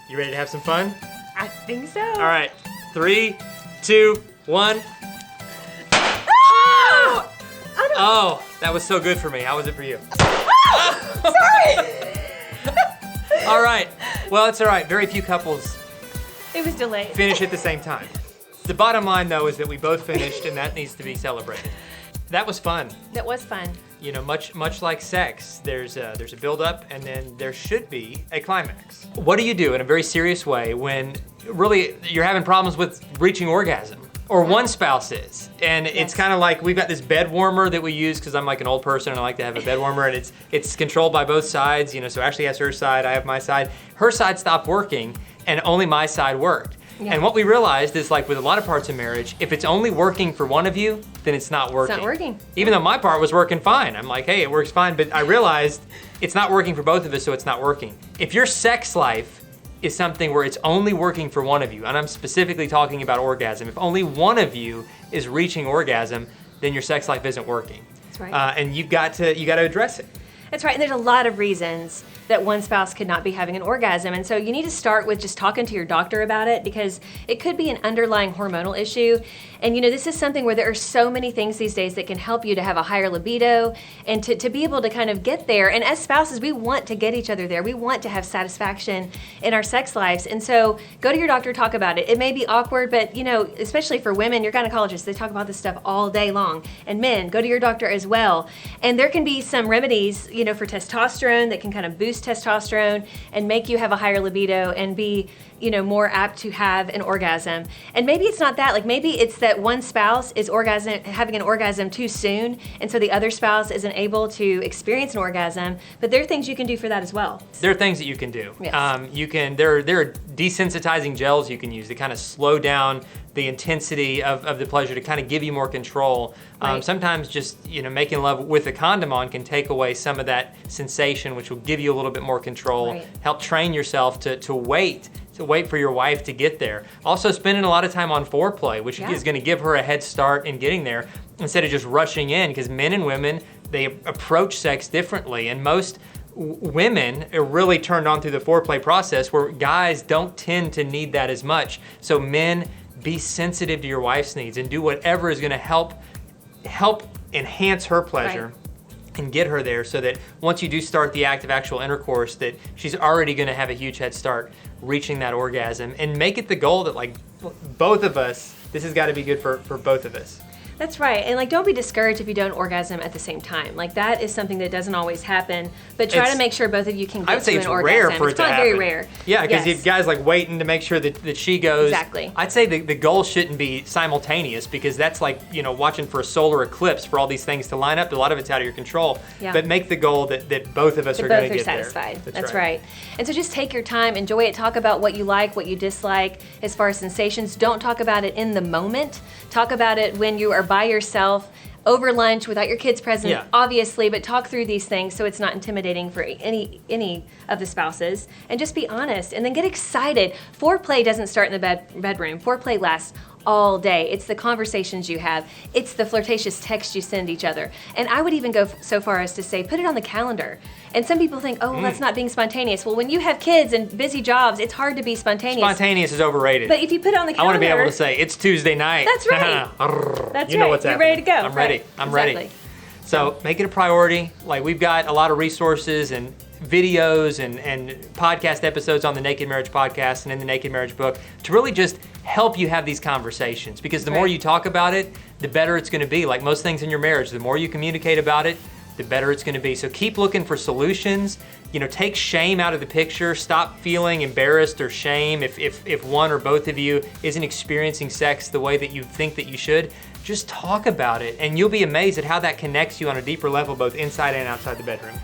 You ready to have some fun? I think so. All right, 3, 2, 1. Oh, that was so good for me. How was it for you? Sorry. All right. Well, it's all right. Very few couples It was delayed. finish at the same time. The bottom line, though, is that we both finished, and that needs to be celebrated. That was fun. That was fun. You know, much like sex, there's a build-up, and then there should be a climax. What do you do in a very serious way when really you're having problems with reaching orgasm? Or one spouse is, and it's kind of like we've got this bed warmer that we use because I'm like an old person and I like to have a bed warmer, and it's controlled by both sides. You know, so Ashley has her side, I have my side. Her side stopped working, and only my side worked. Yeah. And what we realized is, like with a lot of parts of marriage, if it's only working for one of you, then it's not working. It's not working. Even though my part was working fine. I'm like, hey, it works fine, but I realized it's not working for both of us, so it's not working. If your sex life is something where it's only working for one of you, and I'm specifically talking about orgasm, if only one of you is reaching orgasm, then your sex life isn't working. That's right. And you got to address it. That's right, and there's a lot of reasons that one spouse could not be having an orgasm. And so you need to start with just talking to your doctor about it, because it could be an underlying hormonal issue. And you know, this is something where there are so many things these days that can help you to have a higher libido and to be able to kind of get there. And as spouses, we want to get each other there. We want to have satisfaction in our sex lives. And so go to your doctor, talk about it. It may be awkward, but you know, especially for women, your gynecologists, they talk about this stuff all day long. And men, go to your doctor as well. And there can be some remedies, you know, for testosterone that can kind of boost testosterone and make you have a higher libido and be, you know, more apt to have an orgasm. And maybe it's not that, like maybe it's that one spouse is having an orgasm too soon, and so the other spouse isn't able to experience an orgasm, but there are things you can do for that as well. There are things that you can do. Yes. There are desensitizing gels you can use to kind of slow down the intensity of the pleasure, to kind of give you more control. Right. Sometimes just, you know, making love with a condom on can take away some of that sensation, which will give you a little bit more control. Right. Help train yourself to wait for your wife to get there. Also spending a lot of time on foreplay, which is gonna give her a head start in getting there, instead of just rushing in, because men and women, they approach sex differently, and most women are really turned on through the foreplay process, where guys don't tend to need that as much. So men, be sensitive to your wife's needs and do whatever is gonna help enhance her pleasure. Right. And get her there, so that once you do start the act of actual intercourse, that she's already gonna have a huge head start reaching that orgasm. And make it the goal that, like, both of us, this has gotta be good for both of us. That's right, and like don't be discouraged if you don't orgasm at the same time. Like that is something that doesn't always happen, but try to make sure both of you can get I would say to it's an orgasm. rare for it to happen. It's probably very rare. Yeah, because Yes. you guys like waiting to make sure that she goes. Exactly. I'd say the goal shouldn't be simultaneous, because that's like, you know, watching for a solar eclipse for all these things to line up. A lot of it's out of your control. Yeah. But make the goal that both of us are going to get satisfied. there. That's right. And so just take your time, enjoy it, talk about what you like, what you dislike as far as sensations. Don't talk about it in the moment. Talk about it when you are by yourself, over lunch, without your kids present, obviously, but talk through these things so it's not intimidating for any of the spouses. And just be honest, and then get excited. Foreplay doesn't start in the bedroom. Foreplay lasts all day. It's the conversations you have. It's the flirtatious texts you send each other. And I would even go so far as to say, put it on the calendar. And some people think, oh, well, that's not being spontaneous. Well, when you have kids and busy jobs, it's hard to be spontaneous. Spontaneous is overrated. But if you put it on the calendar, I want to be able to say, it's Tuesday night. That's right. That's you know what's You're happening. ready to go. I'm ready. I'm ready. So make it a priority. Like, we've got a lot of resources and videos and podcast episodes on the Naked Marriage Podcast and in the Naked Marriage book to really just help you have these conversations, because the more you talk about it, the better it's going to be. Like most things in your marriage, the more you communicate about it, the better it's going to be. So keep looking for solutions. You know, take shame out of the picture. Stop feeling embarrassed or shame if one or both of you isn't experiencing sex the way that you think that you should. Just talk about it, and you'll be amazed at how that connects you on a deeper level, both inside and outside the bedroom.